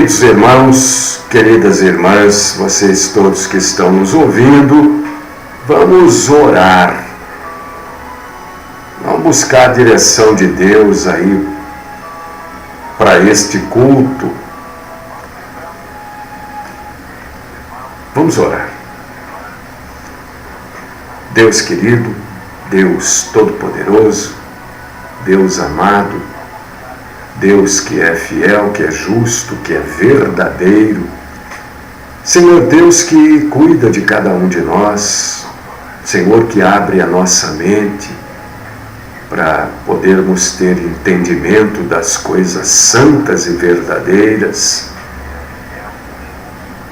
Queridos irmãos, queridas irmãs, vocês todos que estão nos ouvindo, vamos orar. Vamos buscar a direção de Deus aí para este culto. Vamos orar. Deus querido, Deus todo-poderoso, Deus amado, Deus que é fiel, que é justo, que é verdadeiro. Senhor Deus que cuida de cada um de nós, Senhor que abre a nossa mente para podermos ter entendimento das coisas santas e verdadeiras.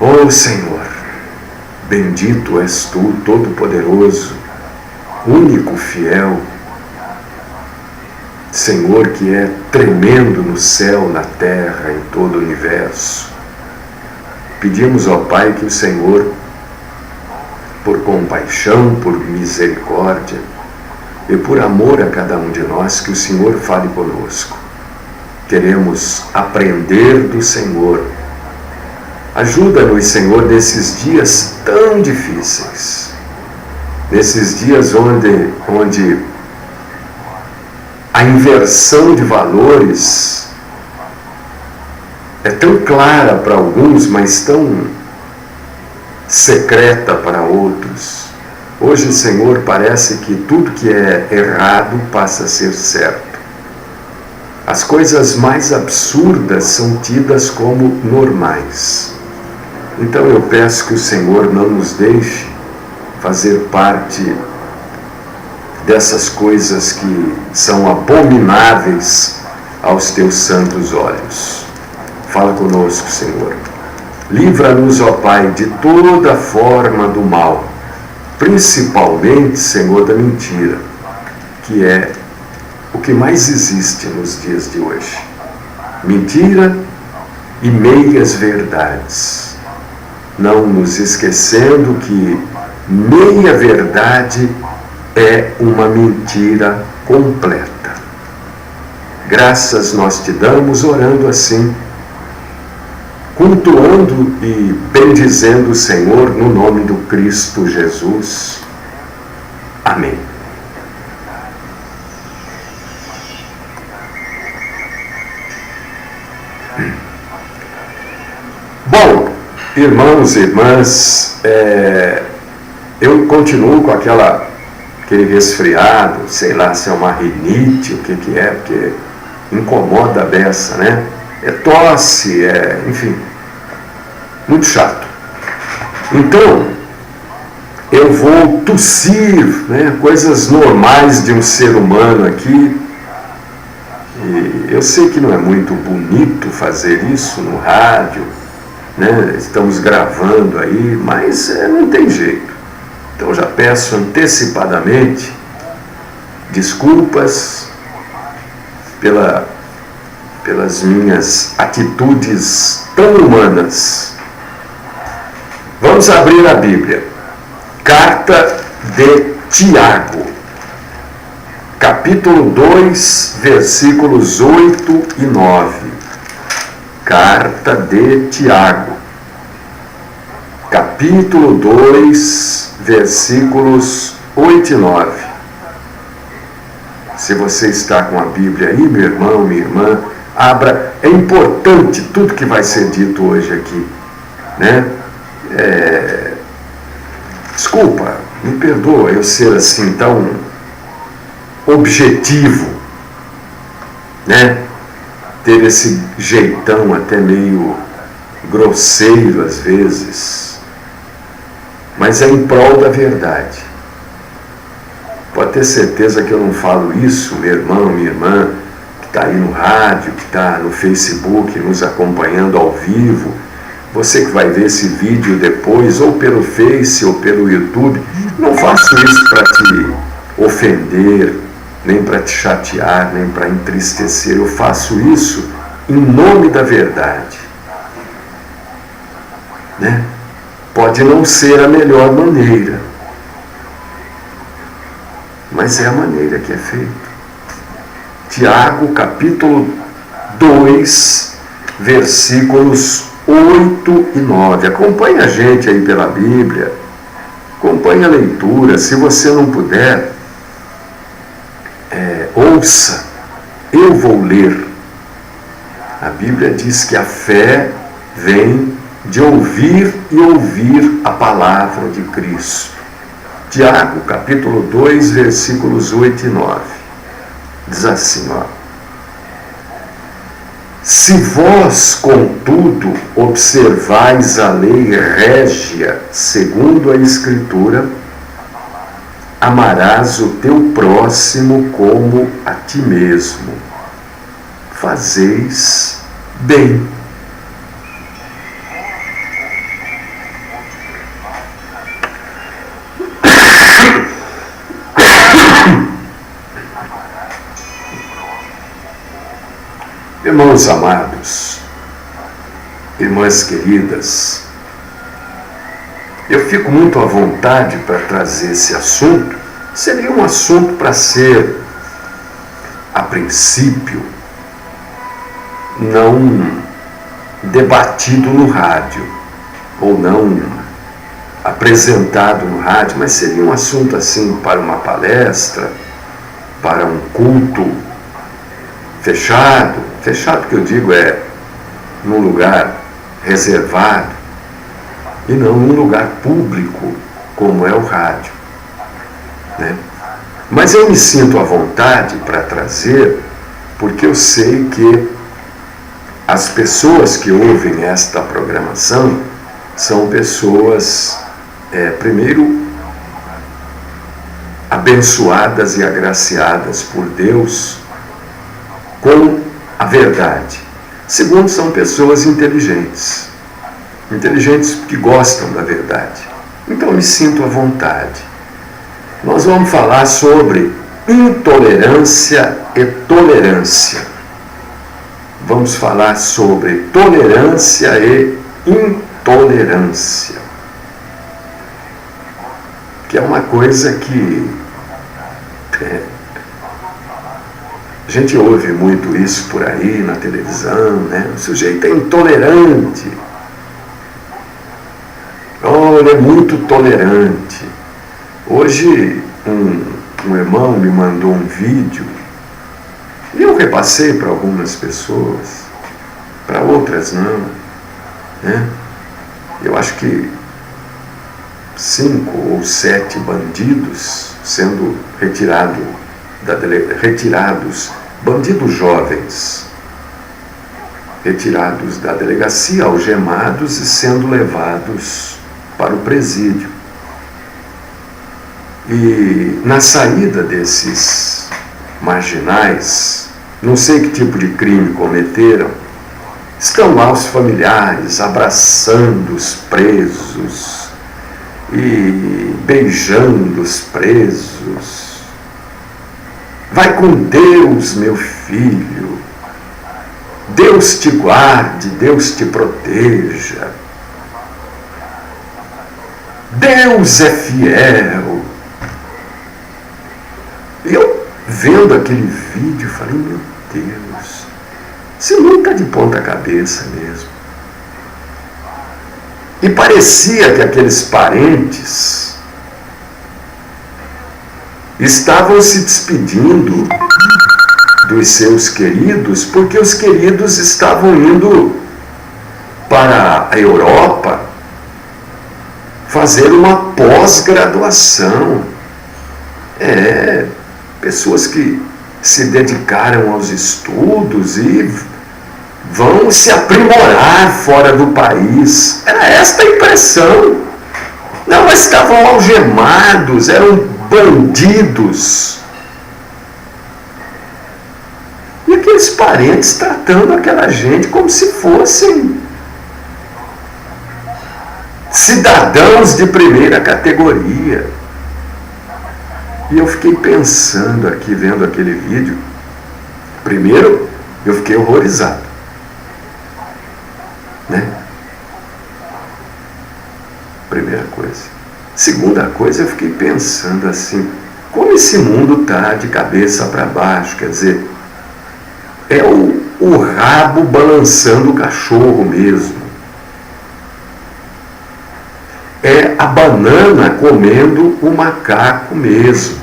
Oh Senhor, bendito és Tu, todo-poderoso, único, fiel, Senhor que é tremendo no céu, na terra, em todo o universo. Pedimos ao Pai que o Senhor, por compaixão, por misericórdia e por amor a cada um de nós, que o Senhor fale conosco. Queremos aprender do Senhor. Ajuda-nos, Senhor, nesses dias tão difíceis, nesses dias onde a inversão de valores é tão clara para alguns, mas tão secreta para outros. Hoje, Senhor, parece que tudo que é errado passa a ser certo. As coisas mais absurdas são tidas como normais. Então eu peço que o Senhor não nos deixe fazer parte dessas coisas que são abomináveis aos teus santos olhos. Fala conosco, Senhor. Livra-nos, ó Pai, de toda forma do mal, principalmente, Senhor, da mentira, que é o que mais existe nos dias de hoje. Mentira e meias verdades. Não nos esquecendo que meia verdade é uma mentira completa. Graças nós te damos, orando assim, cultuando e bendizendo o Senhor no nome do Cristo Jesus. Amém. Bom, irmãos e irmãs, eu continuo com aquele resfriado, sei lá se é uma rinite, o que é, porque incomoda a beça, né? É tosse, enfim, muito chato. Então, eu vou tossir, né, coisas normais de um ser humano aqui. E eu sei que não é muito bonito fazer isso no rádio, né? Estamos gravando aí, mas não tem jeito. Então já peço antecipadamente desculpas pelas minhas atitudes tão humanas. Vamos abrir a Bíblia. Carta de Tiago, capítulo 2, versículos 8 e 9. Carta de Tiago, capítulo 2, versículos 8 e 9. Se você está com a Bíblia aí, meu irmão, minha irmã, abra. É importante tudo que vai ser dito hoje aqui, né? Desculpa, me perdoa eu ser assim tão objetivo, né? Ter esse jeitão até meio grosseiro às vezes, mas é em prol da verdade. Pode ter certeza que eu não falo isso, meu irmão, minha irmã, que está aí no rádio, que está no Facebook, nos acompanhando ao vivo, você que vai ver esse vídeo depois, ou pelo Face, ou pelo YouTube. Não faço isso para te ofender, nem para te chatear, nem para entristecer. Eu faço isso em nome da verdade, né? Pode não ser a melhor maneira, mas é a maneira que é feito. Tiago, capítulo 2, versículos 8 e 9. Acompanhe a gente aí pela Bíblia, acompanhe a leitura. Se você não puder, ouça, eu vou ler. A Bíblia diz que a fé vem de ouvir e ouvir a palavra de Cristo. Tiago, capítulo 2, versículos 8 e 9. Diz assim, ó: se vós, contudo, observais a lei régia segundo a Escritura, amarás o teu próximo como a ti mesmo. Fazeis bem. Irmãos amados, irmãs queridas, eu fico muito à vontade para trazer esse assunto. Seria um assunto para ser, a princípio, não debatido no rádio, ou não apresentado no rádio, mas seria um assunto assim para uma palestra, para um culto fechado que eu digo num lugar reservado, e não num lugar público, como é o rádio, né? Mas eu me sinto à vontade para trazer, porque eu sei que as pessoas que ouvem esta programação são pessoas, primeiro, abençoadas e agraciadas por Deus com a verdade. Segundo, são pessoas inteligentes que gostam da verdade. Então, me sinto à vontade. Nós vamos falar sobre intolerância e tolerância. Vamos falar sobre tolerância e intolerância, que é uma coisa que a gente ouve muito isso por aí na televisão, né? O sujeito é intolerante. Oh, ele é muito tolerante. Hoje um irmão me mandou um vídeo e eu repassei para algumas pessoas, para outras não, né? Eu acho que 5 ou 7 bandidos sendo retirados, bandidos jovens, retirados da delegacia, algemados e sendo levados para o presídio. E na saída desses marginais, não sei que tipo de crime cometeram, estão lá os familiares abraçando os presos e beijando os presos. Vai com Deus, meu filho. Deus te guarde, Deus te proteja. Deus é fiel. E eu, vendo aquele vídeo, falei, meu Deus, esse mundo está de ponta cabeça mesmo. E parecia que aqueles parentes estavam se despedindo dos seus queridos, porque os queridos estavam indo para a Europa fazer uma pós-graduação. Pessoas que se dedicaram aos estudos e vão se aprimorar fora do país. Era esta a impressão. Não, mas estavam algemados, eram bandidos. E aqueles parentes tratando aquela gente como se fossem cidadãos de primeira categoria. E eu fiquei pensando aqui, vendo aquele vídeo. Primeiro, eu fiquei horrorizado, né? Primeira coisa. Segunda coisa, eu fiquei pensando assim, como esse mundo está de cabeça para baixo, quer dizer, é o rabo balançando o cachorro mesmo. É a banana comendo o macaco mesmo.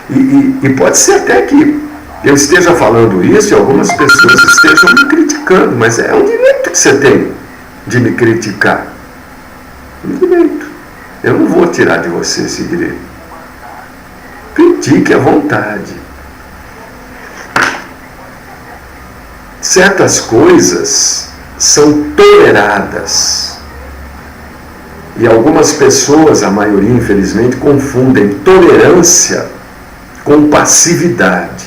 E pode ser até que eu esteja falando isso e algumas pessoas estejam me criticando, mas é um direito que você tem de me criticar. Um direito. Eu não vou tirar de você esse direito. Critique à vontade. Certas coisas são toleradas. E algumas pessoas, a maioria infelizmente, confundem tolerância com passividade.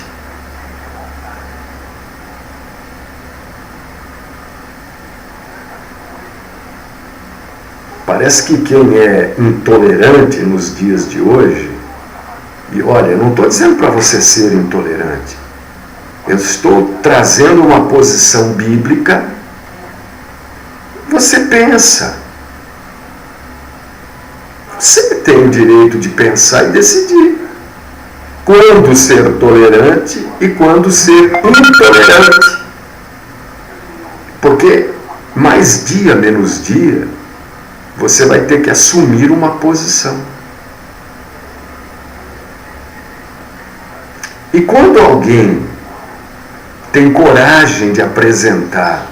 Parece que quem é intolerante nos dias de hoje, e olha, eu não estou dizendo para você ser intolerante, eu estou trazendo uma posição bíblica. Você pensa. Você tem o direito de pensar e decidir quando ser tolerante e quando ser intolerante. Porque mais dia, menos dia, você vai ter que assumir uma posição. E quando alguém tem coragem de apresentar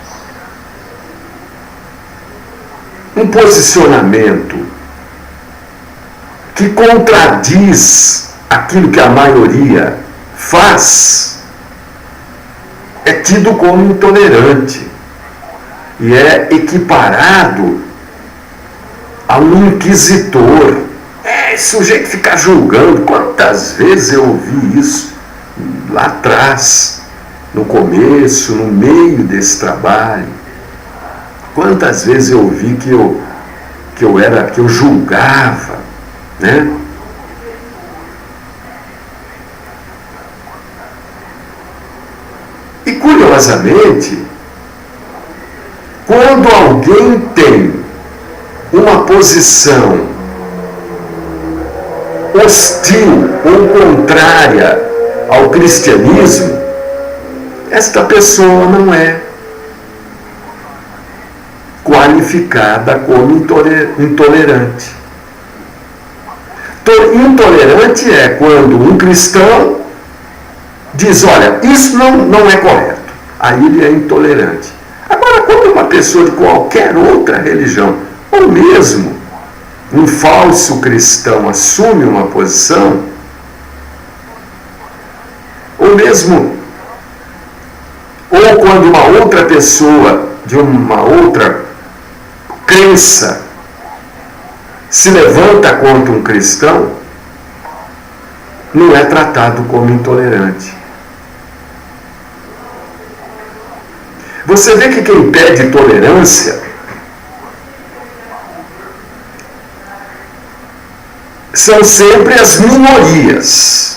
um posicionamento que contradiz aquilo que a maioria faz, é tido como intolerante e é equiparado a um inquisitor. Esse sujeito ficar julgando. Quantas vezes eu ouvi isso lá atrás, no começo, no meio desse trabalho? Quantas vezes eu ouvi que eu julgava, né? E curiosamente, quando alguém tem uma posição hostil ou contrária ao cristianismo, esta pessoa não é qualificada como intolerante. Intolerante é quando um cristão diz, olha, isso não é correto. Aí ele é intolerante. Agora, quando uma pessoa de qualquer outra religião, ou mesmo um falso cristão assume uma posição, ou quando uma outra pessoa de uma outra crença se levanta contra um cristão, não é tratado como intolerante. Você vê que quem pede tolerância são sempre as minorias.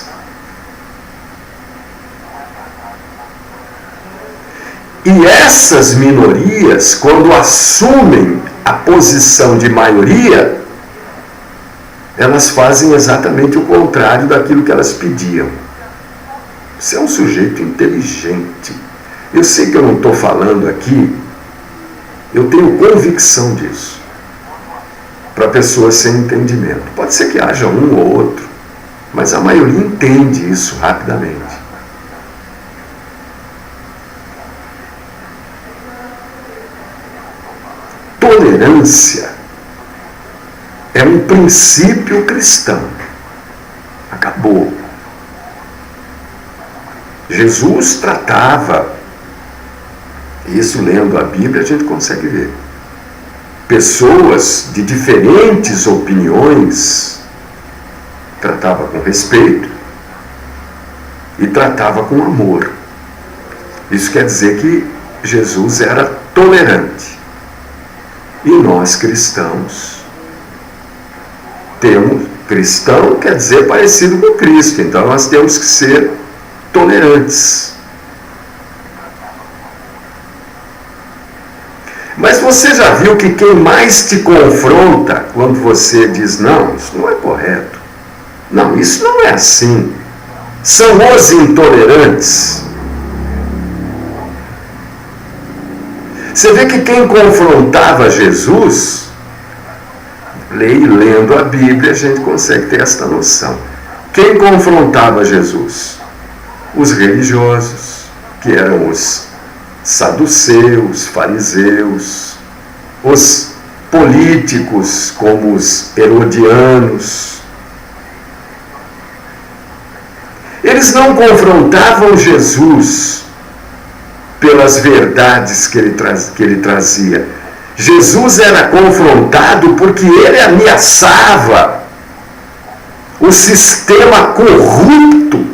E essas minorias, quando assumem a posição de maioria, elas fazem exatamente o contrário daquilo que elas pediam. Você é um sujeito inteligente. Eu sei que eu não estou falando aqui, eu tenho convicção disso, para pessoas sem entendimento. Pode ser que haja um ou outro, mas a maioria entende isso rapidamente. Tolerância é um princípio cristão. Acabou. Jesus tratava, isso lendo a Bíblia a gente consegue ver, pessoas de diferentes opiniões, tratava com respeito e tratava com amor. Isso quer dizer que Jesus era tolerante. E nós cristãos temos, cristão quer dizer parecido com Cristo, então nós temos que ser tolerantes. Mas você já viu que quem mais te confronta quando você diz, não, isso não é correto, não, isso não é assim, são os intolerantes. Você vê que quem confrontava Jesus, lendo a Bíblia, a gente consegue ter esta noção. Quem confrontava Jesus? Os religiosos, que eram os saduceus, fariseus, os políticos, como os herodianos. Eles não confrontavam Jesus pelas verdades que ele trazia. Jesus era confrontado porque ele ameaçava o sistema corrupto,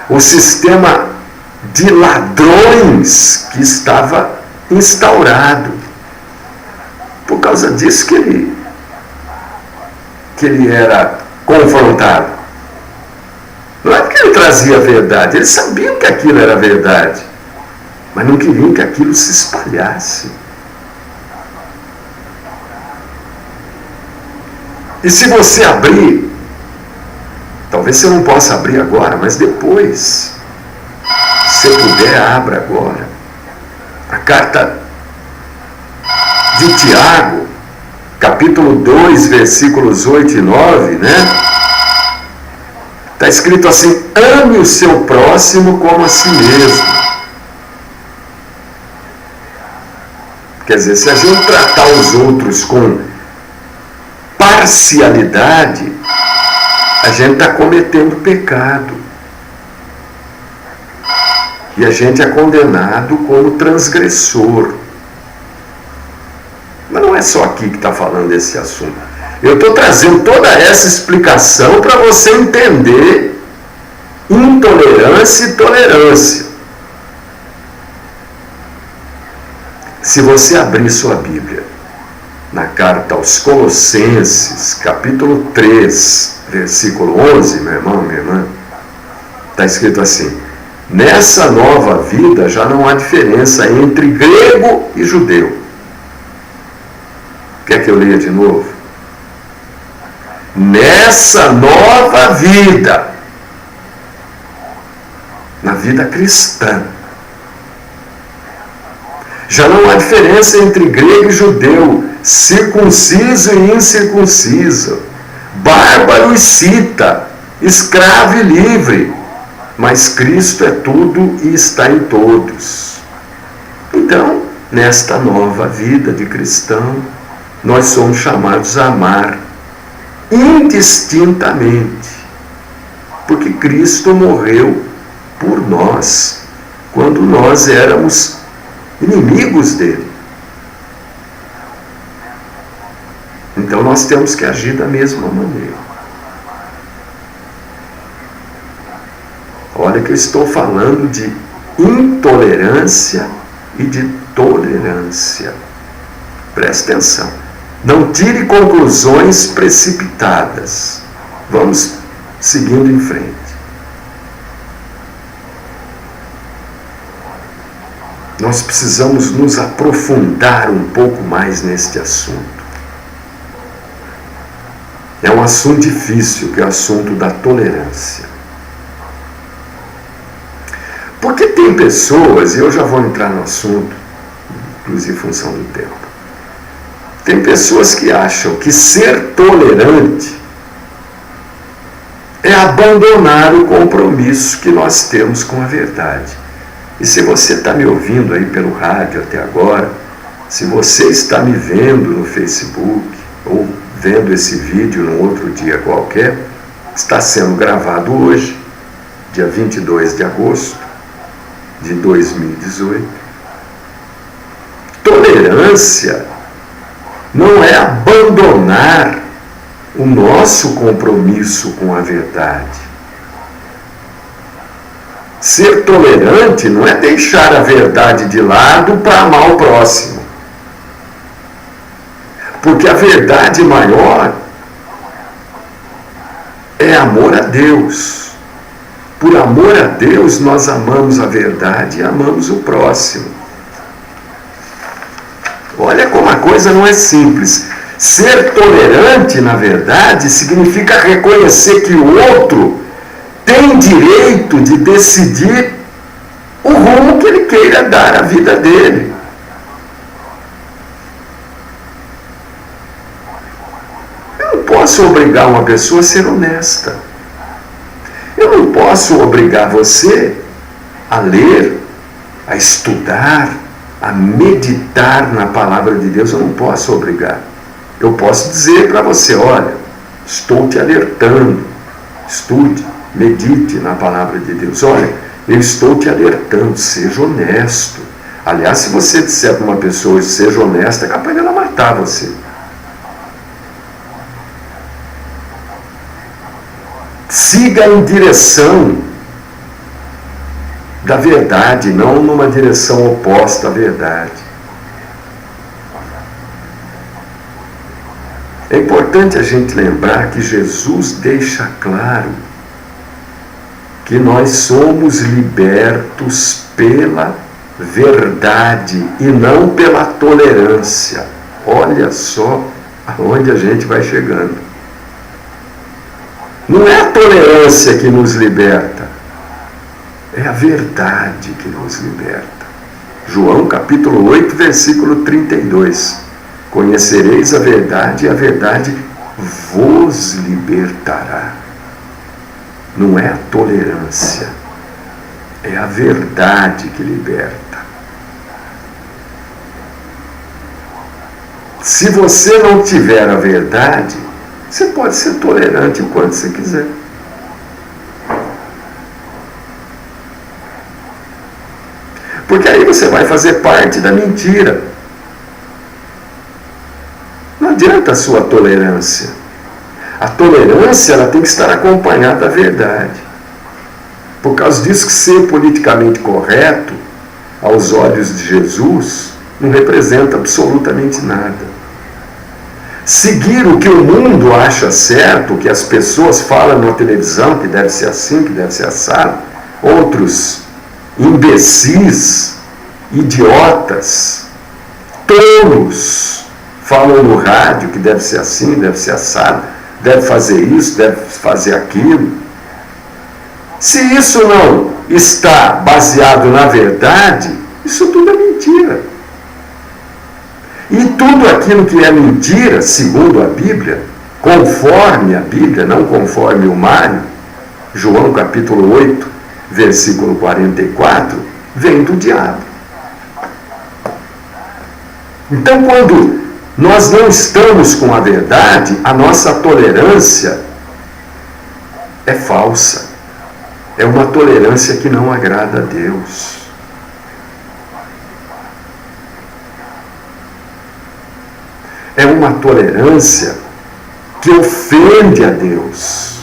o sistema de ladrões que estava instaurado. Por causa disso que ele era confrontado. Não é porque ele trazia a verdade, eles sabiam que aquilo era verdade, mas não queriam que aquilo se espalhasse. E se você abrir, talvez você não possa abrir agora, mas depois, se puder, abra agora. A carta de Tiago, capítulo 2, versículos 8 e 9, né? Está escrito assim: ame o seu próximo como a si mesmo. Quer dizer, se a gente tratar os outros com parcialidade, a gente está cometendo pecado. E a gente é condenado como transgressor. Mas não é só aqui que está falando desse assunto. Eu estou trazendo toda essa explicação para você entender intolerância e tolerância. Se você abrir sua Bíblia na carta aos Colossenses, capítulo 3, versículo 11, meu irmão, minha irmã, está escrito assim: nessa nova vida já não há diferença entre grego e judeu. Quer que eu leia de novo? Nessa nova vida, na vida cristã, já não há diferença entre grego e judeu, circunciso e incircunciso, bárbaro e cita, escravo e livre, mas Cristo é tudo e está em todos. Então, nesta nova vida de cristão, nós somos chamados a amar indistintamente, porque Cristo morreu por nós quando nós éramos inimigos dele. Então nós temos que agir da mesma maneira. Olha que eu estou falando de intolerância e de tolerância. Presta atenção. Não tire conclusões precipitadas. Vamos seguindo em frente. Nós precisamos nos aprofundar um pouco mais neste assunto. É um assunto difícil, que é o assunto da tolerância. Porque tem pessoas, e eu já vou entrar no assunto, inclusive em função do tempo, tem pessoas que acham que ser tolerante é abandonar o compromisso que nós temos com a verdade. E se você está me ouvindo aí pelo rádio até agora, se você está me vendo no Facebook, ou vendo esse vídeo num outro dia qualquer, está sendo gravado hoje, dia 22 de agosto de 2018. Tolerância não é abandonar o nosso compromisso com a verdade. Ser tolerante não é deixar a verdade de lado para amar o próximo. Porque a verdade maior é amor a Deus. Por amor a Deus, nós amamos a verdade e amamos o próximo. Olha como a coisa não é simples. Ser tolerante, na verdade, significa reconhecer que o outro tem direito de decidir o rumo que ele queira dar à vida dele. Eu não posso obrigar uma pessoa a ser honesta. Eu não posso obrigar você a ler, a estudar, a meditar na palavra de Deus. Eu não posso obrigar. Eu posso dizer para você: olha, estou te alertando, estude, medite na palavra de Deus. Olha, eu estou te alertando, seja honesto. Aliás, se você disser para uma pessoa seja honesta, é capaz dela matar você. Siga em direção da verdade, não numa direção oposta à verdade. É importante a gente lembrar que Jesus deixa claro que nós somos libertos pela verdade e não pela tolerância. Olha só aonde a gente vai chegando. Não é a tolerância que nos liberta, é a verdade que nos liberta. João capítulo 8, versículo 32. Conhecereis a verdade e a verdade vos libertará. Não é a tolerância, é a verdade que liberta. Se você não tiver a verdade, você pode ser tolerante o quanto você quiser. Porque aí você vai fazer parte da mentira. Não adianta a sua tolerância. A tolerância, ela tem que estar acompanhada da verdade. Por causa disso que ser politicamente correto, aos olhos de Jesus, não representa absolutamente nada. Seguir o que o mundo acha certo, o que as pessoas falam na televisão, que deve ser assim, que deve ser assado, outros imbecis, idiotas, tolos, falam no rádio que deve ser assim, deve ser assado, deve fazer isso, deve fazer aquilo. Se isso não está baseado na verdade, isso tudo é mentira. E tudo aquilo que é mentira, segundo a Bíblia, conforme a Bíblia, não conforme o Mário, João capítulo 8, versículo 44, vem do diabo. Então, quando nós não estamos com a verdade, a nossa tolerância é falsa. É uma tolerância que não agrada a Deus. É uma tolerância que ofende a Deus.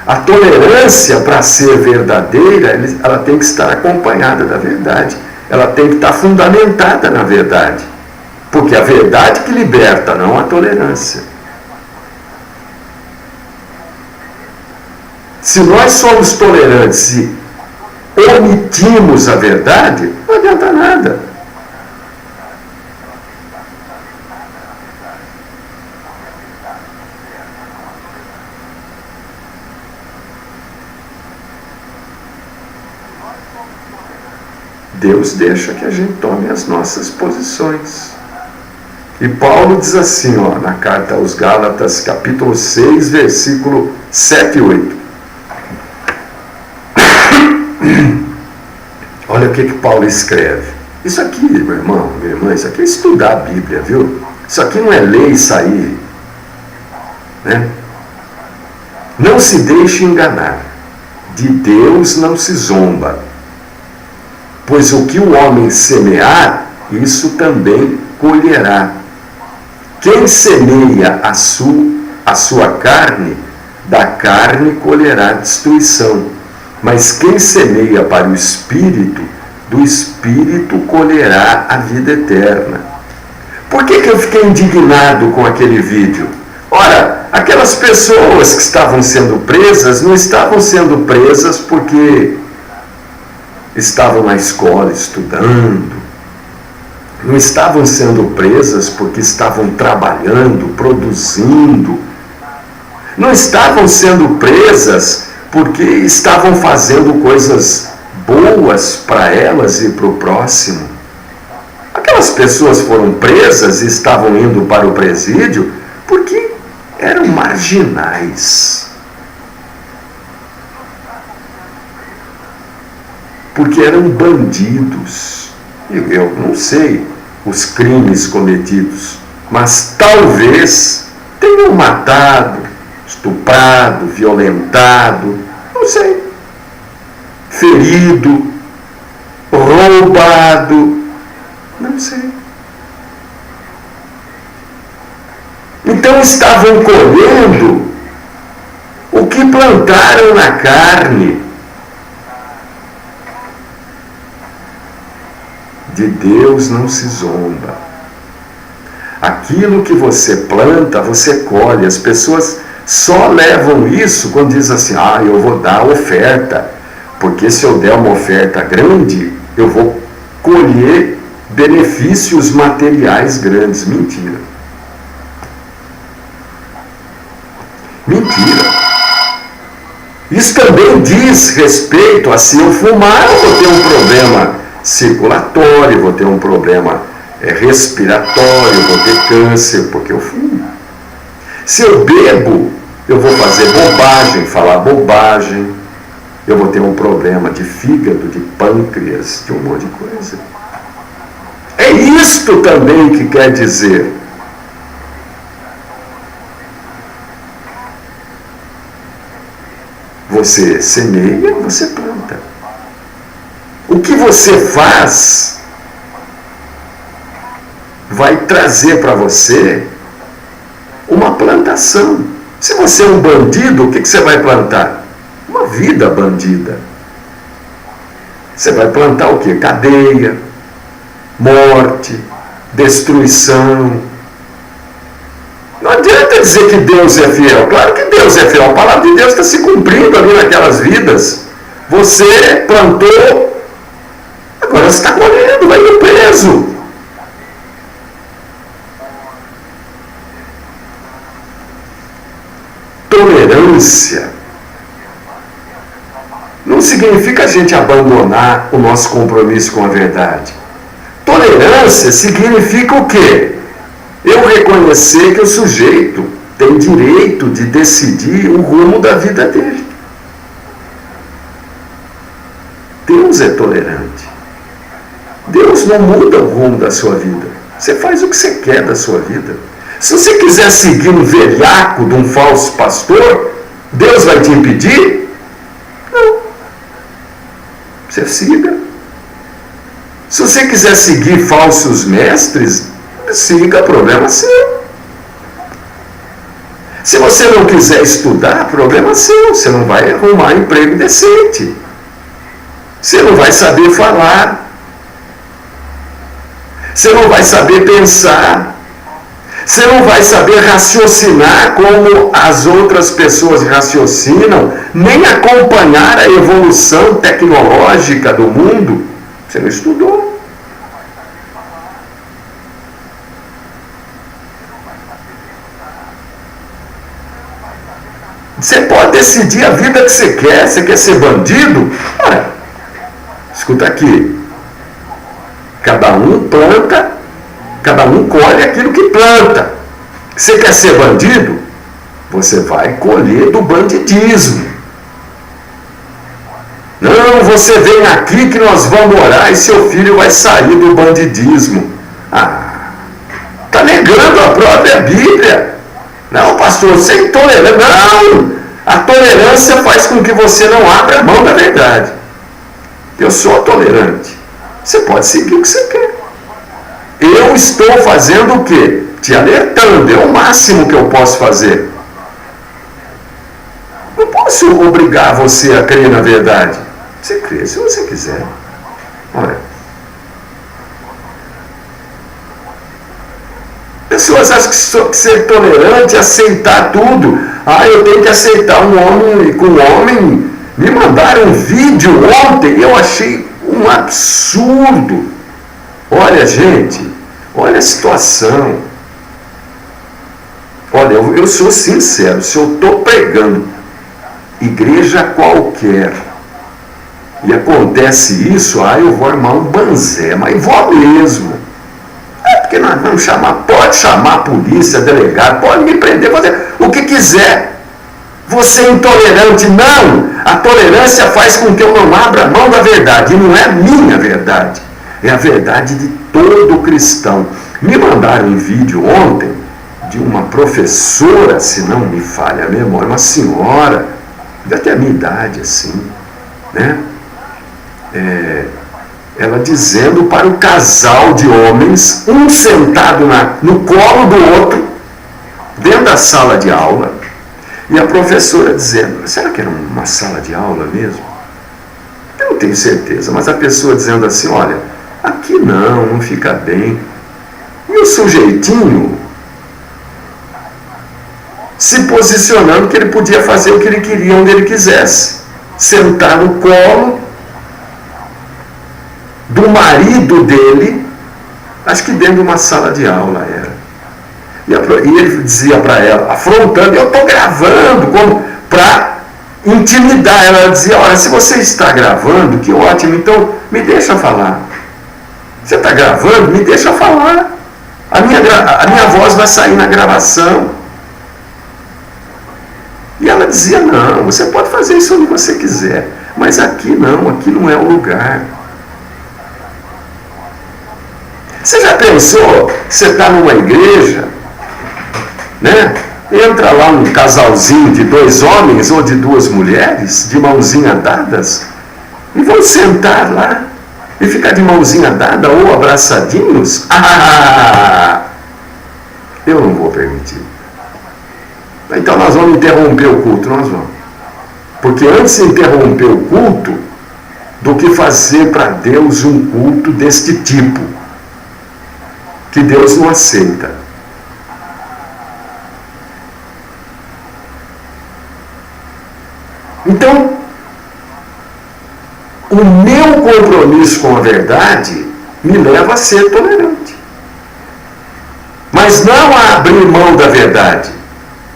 A tolerância, para ser verdadeira, ela tem que estar acompanhada da verdade. Ela tem que estar fundamentada na verdade. Porque a verdade que liberta, não a tolerância. Se nós somos tolerantes e omitimos a verdade, não adianta nada. Deus deixa que a gente tome as nossas posições. E Paulo diz assim, na carta aos Gálatas, capítulo 6, versículo 7 e 8. Olha o que Paulo escreve. Isso aqui, meu irmão, minha irmã, isso aqui é estudar a Bíblia, viu? Isso aqui não é ler e sair. Né? Não se deixe enganar. De Deus não se zomba. Pois o que o homem semear, isso também colherá. Quem semeia a sua carne, da carne colherá destruição. Mas quem semeia para o Espírito, do Espírito colherá a vida eterna. Por que eu fiquei indignado com aquele vídeo? Ora, aquelas pessoas que estavam sendo presas, não estavam sendo presas porque estavam na escola estudando, não estavam sendo presas porque estavam trabalhando, produzindo, não estavam sendo presas porque estavam fazendo coisas boas para elas e para o próximo. Aquelas pessoas foram presas e estavam indo para o presídio porque eram marginais. Porque eram bandidos. Eu não sei os crimes cometidos, mas talvez tenham matado, estuprado, violentado, não sei, ferido, roubado, não sei. Então estavam colhendo o que plantaram na carne. De Deus não se zomba. Aquilo que você planta, você colhe. As pessoas só levam isso quando dizem assim: eu vou dar oferta, porque se eu der uma oferta grande, eu vou colher benefícios materiais grandes. Mentira. Mentira. Isso também diz respeito a se eu fumar, eu vou ter um problema circulatório, vou ter um problema respiratório, vou ter câncer porque eu fumo. Se eu bebo, eu vou fazer bobagem, falar bobagem, eu vou ter um problema de fígado, de pâncreas, de um monte de coisa. É isto também que quer dizer. Você semeia, você planta. O que você faz vai trazer para você uma plantação. Se você é um bandido, o que você vai plantar? Uma vida bandida. Você vai plantar o quê? Cadeia, morte, destruição. Não adianta dizer que Deus é fiel. Claro que Deus é fiel. A palavra de Deus está se cumprindo ali naquelas vidas. Você plantou, agora você está colhendo, vai ir preso. Tolerância não significa a gente abandonar o nosso compromisso com a verdade. Tolerância significa o quê? Eu reconhecer que o sujeito tem direito de decidir o rumo da vida dele. Deus é tolerante. Deus não muda o rumo da sua vida. Você faz o que você quer da sua vida. Se você quiser seguir um velhaco de um falso pastor, Deus vai te impedir? Não. Você siga. Se você quiser seguir falsos mestres, siga, problema seu. Se você não quiser estudar, problema seu. Você não vai arrumar emprego decente. Você não vai saber falar. Você não vai saber pensar. Você não vai saber raciocinar como as outras pessoas raciocinam, nem acompanhar a evolução tecnológica do mundo. Você não estudou. Você pode decidir a vida que você quer. Você quer ser bandido? Olha, escuta aqui. Cada um planta, cada um colhe aquilo que planta. Você quer ser bandido? Você vai colher do bandidismo. Não, você vem aqui que nós vamos orar e seu filho vai sair do bandidismo. Está negando a própria Bíblia. Não, pastor, você é intolerante. Não! A tolerância faz com que você não abra a mão da verdade. Eu sou tolerante. Você pode seguir o que você quer. Eu estou fazendo o quê? Te alertando. É o máximo que eu posso fazer. Não posso obrigar você a crer na verdade. Você crê se você quiser. Olha. Pessoas acham que ser tolerante é aceitar tudo. Eu tenho que aceitar um homem com um homem. Me mandaram um vídeo ontem e eu achei um absurdo. Olha, gente, olha a situação. Olha, eu sou sincero, se eu estou pregando igreja qualquer, e acontece isso, eu vou armar um banzé, mas vou mesmo. Porque nós vamos chamar, pode chamar a polícia, delegado, pode me prender, fazer o que quiser. Você é intolerante, não. A tolerância faz com que eu não abra mão da verdade, e não é a minha verdade, é a verdade de todo cristão. Me mandaram um vídeo ontem de uma professora, se não me falha a memória, uma senhora, deve ter a minha idade assim, né? Ela dizendo para o casal de homens, um sentado no colo do outro, dentro da sala de aula, e a professora dizendo, será que era uma sala de aula mesmo? Eu não tenho certeza, mas a pessoa dizendo assim, olha, aqui não fica bem. E o sujeitinho se posicionando que ele podia fazer o que ele queria, onde ele quisesse. Sentar no colo do marido dele, acho que dentro de uma sala de aula era. E ele dizia para ela, afrontando, eu estou gravando, para intimidar ela. Ela dizia, olha, se você está gravando, que ótimo, então me deixa falar. Você está gravando? Me deixa falar. A minha voz vai sair na gravação. E ela dizia, não, você pode fazer isso onde você quiser, mas aqui não é o lugar. Você já pensou, você está numa igreja, né? Entra lá um casalzinho de 2 homens ou de 2 mulheres, de mãozinha dadas, e vão sentar lá e ficar de mãozinha dada ou abraçadinhos? Eu não vou permitir. Então nós vamos interromper o culto, nós vamos. Porque antes de interromper o culto, do que fazer para Deus um culto deste tipo, que Deus não aceita. Então, o meu compromisso com a verdade me leva a ser tolerante. Mas não a abrir mão da verdade.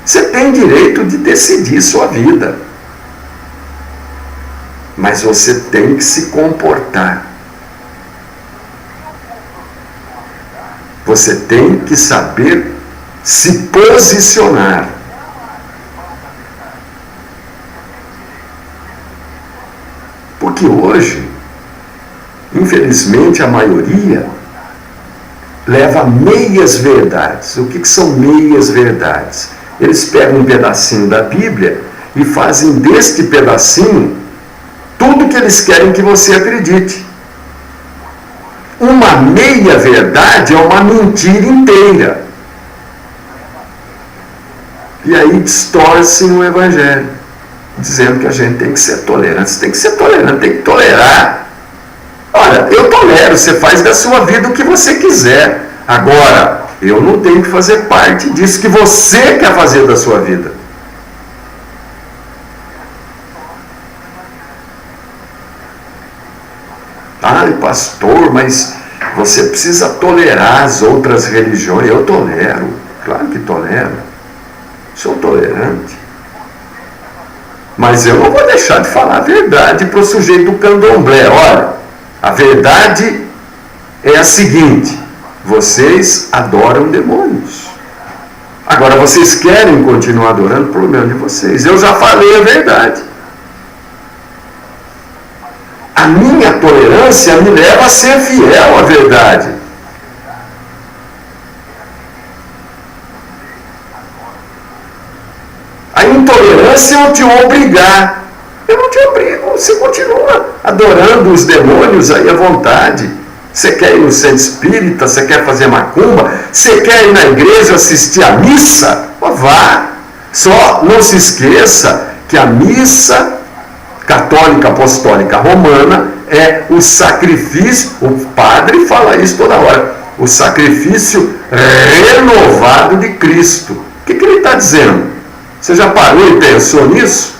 Você tem direito de decidir sua vida. Mas você tem que se comportar. Você tem que saber se posicionar. Porque hoje, infelizmente, a maioria leva meias verdades. O que são meias verdades? Eles pegam um pedacinho da Bíblia e fazem deste pedacinho tudo que eles querem que você acredite. Uma meia verdade é uma mentira inteira. E aí distorcem o Evangelho, dizendo que a gente tem que ser tolerante. Você tem que ser tolerante, tem que tolerar. Olha, eu tolero, você faz da sua vida o que você quiser. Agora, eu não tenho que fazer parte disso que você quer fazer da sua vida. Ai, pastor, mas você precisa tolerar as outras religiões. Eu tolero, claro que tolero. Sou tolerante. Mas eu não vou deixar de falar a verdade para o sujeito do candomblé. Olha, a verdade é a seguinte: vocês adoram demônios. Agora, vocês querem continuar adorando, o problema de vocês. Eu já falei a verdade. A minha tolerância me leva a ser fiel à verdade. A intolerância é eu te obrigar. Eu não te obrigo, você continua adorando os demônios aí à vontade. Você quer ir no centro espírita, você quer fazer macumba, você quer ir na igreja assistir a missa? Vá. Só não se esqueça que a missa católica apostólica romana é o sacrifício, o padre fala isso toda hora, o sacrifício renovado de Cristo. O que ele está dizendo? Você já parou e pensou nisso?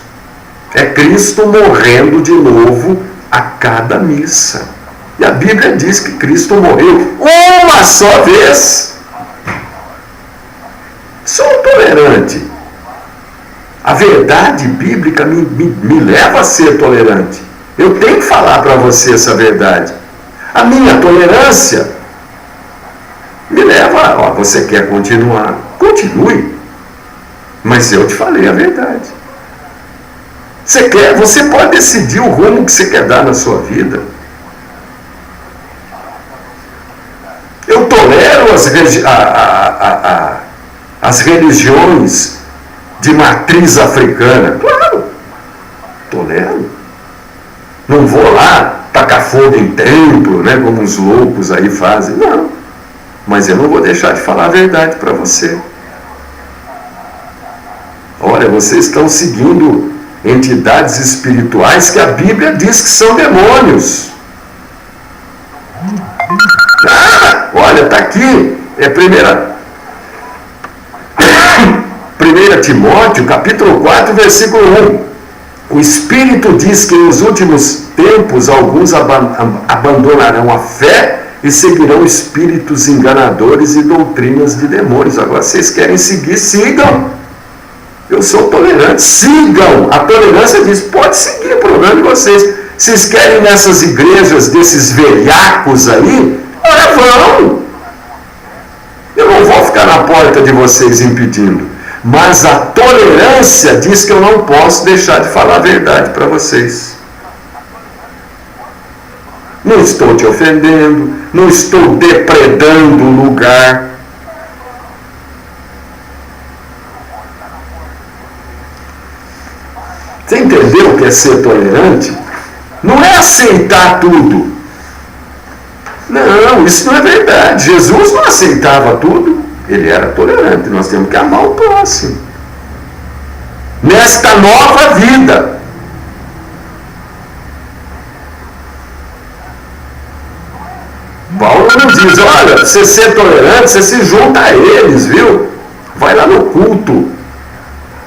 É Cristo morrendo de novo a cada missa. E a Bíblia diz que Cristo morreu uma só vez. Sou tolerante. A verdade bíblica me leva a ser tolerante. Eu tenho que falar para você essa verdade. A minha tolerância me leva, ó, você quer continuar? Continue. Mas eu te falei a verdade. Você pode decidir o rumo que você quer dar na sua vida. Eu tolero as religiões de matriz africana. Claro, tolero. Não vou lá tacar fogo em templo, né, como os loucos aí fazem. Não. Mas eu não vou deixar de falar a verdade para você. Olha, vocês estão seguindo entidades espirituais que a Bíblia diz que são demônios. Olha, está aqui, é 1 Timóteo, capítulo 4, versículo 1. O Espírito diz que nos últimos tempos alguns abandonarão a fé e seguirão espíritos enganadores e doutrinas de demônios. Agora, vocês querem seguir, sigam. Eu sou tolerante, sigam. A tolerância diz, pode seguir, o problema de vocês. Vocês querem nessas igrejas desses velhacos aí? Olha, vão. Eu não vou ficar na porta de vocês impedindo. Mas a tolerância diz que eu não posso deixar de falar a verdade para vocês. Não estou te ofendendo, não estou depredando o lugar. Você entendeu o que é ser tolerante? Não é aceitar tudo. Não, isso não é verdade. Jesus não aceitava tudo. Ele era tolerante. Nós temos que amar o próximo. Nesta nova vida. Paulo não diz, olha, você ser tolerante, você se junta a eles, viu? Vai lá no culto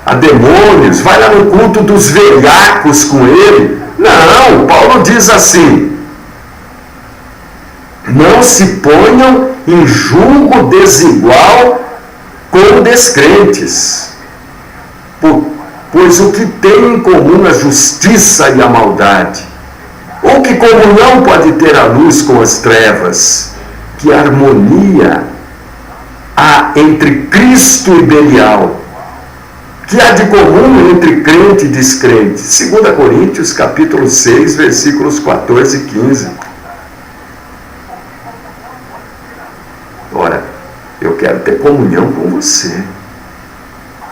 a demônios, vai lá no culto dos velhacos com ele. Não, Paulo diz assim, não se ponham em julgo desigual com descrentes, pois o que tem em comum a justiça e a maldade? Ou que comunhão pode ter a luz com as trevas? Que harmonia há entre Cristo e Belial? Que há de comum entre crente e descrente? 2 Coríntios, capítulo 6, versículos 14 e 15. Ora, eu quero ter comunhão com você.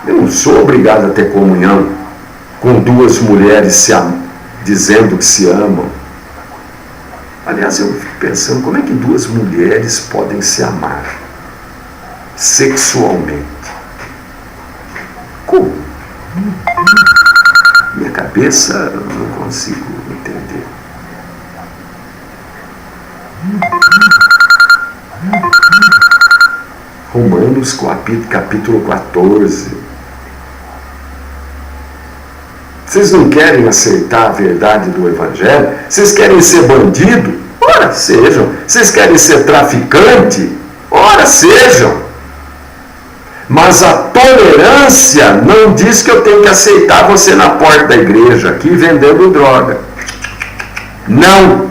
Eu não sou obrigado a ter comunhão com duas mulheres dizendo que se amam. Aliás, eu fico pensando, como é que duas mulheres podem se amar sexualmente? Como? Minha cabeça não consigo entender. Romanos capítulo 14. Vocês não querem aceitar a verdade do Evangelho? Vocês querem ser bandido? Ora, sejam. Vocês querem ser traficante? Ora, sejam. Mas a tolerância não diz que eu tenho que aceitar você na porta da igreja, aqui vendendo droga. Não.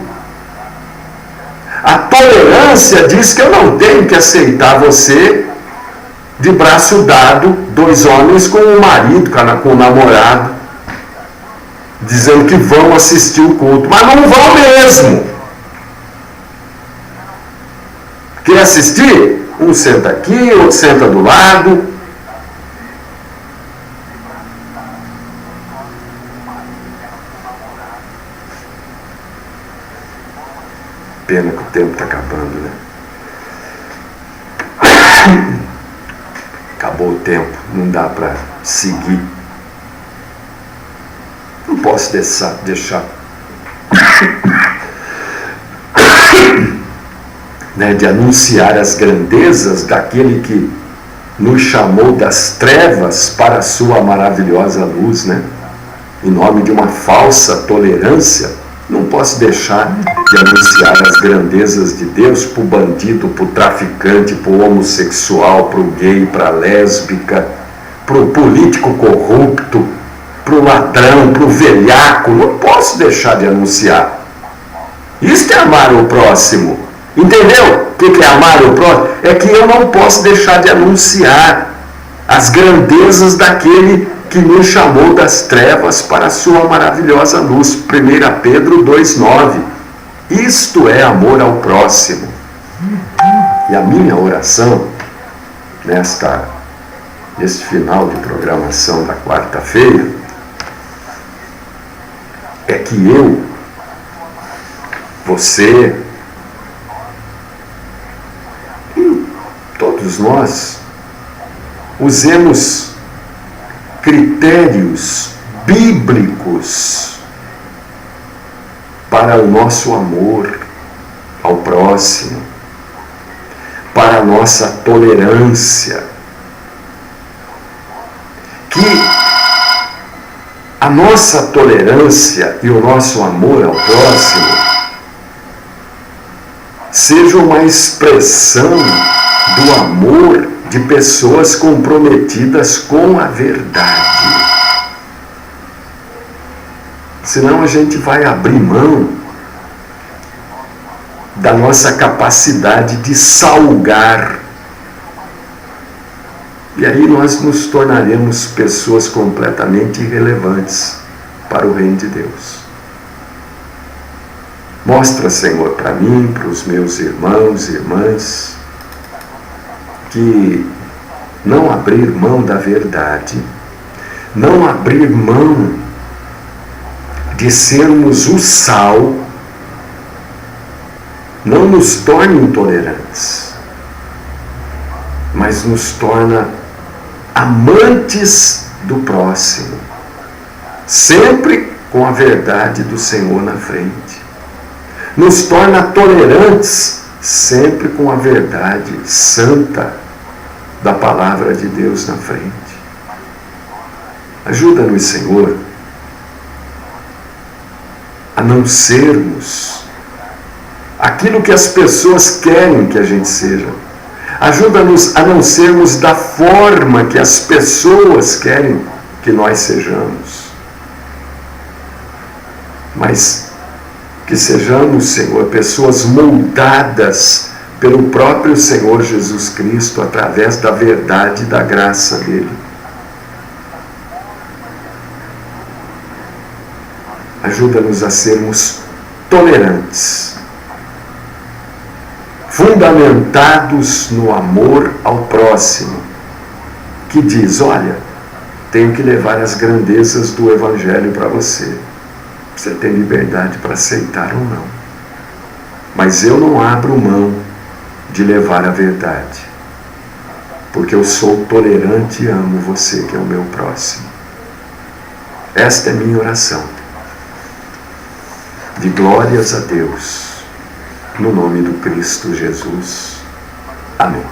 A tolerância diz que eu não tenho que aceitar você de braço dado, dois homens com um marido, com um namorado, dizendo que vão assistir o culto, mas não vão mesmo. Quer assistir? Um senta aqui, outro senta do lado. Pena que o tempo está acabando, né? Acabou o tempo, não dá para seguir. Não posso deixar de anunciar as grandezas daquele que nos chamou das trevas para a sua maravilhosa luz, né? Em nome de uma falsa tolerância, não posso deixar de anunciar as grandezas de Deus para o bandido, para o traficante, para o homossexual, para o gay, para a lésbica, para o político corrupto, para o ladrão, para o velhaco. Não posso deixar de anunciar. Isso é amar o próximo. Entendeu o que é amar o próximo? É que eu não posso deixar de anunciar as grandezas daquele que nos chamou das trevas para a sua maravilhosa luz. 1 Pedro 2,9. Isto é amor ao próximo. E a minha oração, neste final de programação da quarta-feira, é que eu, você e todos nós usemos critérios bíblicos para o nosso amor ao próximo, para a nossa tolerância, que a nossa tolerância e o nosso amor ao próximo seja uma expressão do amor de pessoas comprometidas com a verdade. Senão a gente vai abrir mão da nossa capacidade de salgar. E aí nós nos tornaremos pessoas completamente irrelevantes para o reino de Deus. Mostra, Senhor, para mim, para os meus irmãos e irmãs, que não abrir mão da verdade, não abrir mão de sermos o sal, não nos torna intolerantes, mas nos torna amantes do próximo, sempre com a verdade do Senhor na frente. Nos torna tolerantes, sempre com a verdade santa da palavra de Deus na frente. Ajuda-nos, Senhor, a não sermos aquilo que as pessoas querem que a gente seja. Ajuda-nos a não sermos da forma que as pessoas querem que nós sejamos. Mas que sejamos, Senhor, pessoas moldadas pelo próprio Senhor Jesus Cristo através da verdade e da graça dele. Ajuda-nos a sermos tolerantes, fundamentados no amor ao próximo, que diz: olha, tenho que levar as grandezas do Evangelho para você. Você tem liberdade para aceitar ou não. Mas eu não abro mão de levar a verdade, porque eu sou tolerante e amo você, que é o meu próximo. Esta é minha oração. De glórias a Deus, no nome do Cristo Jesus. Amém.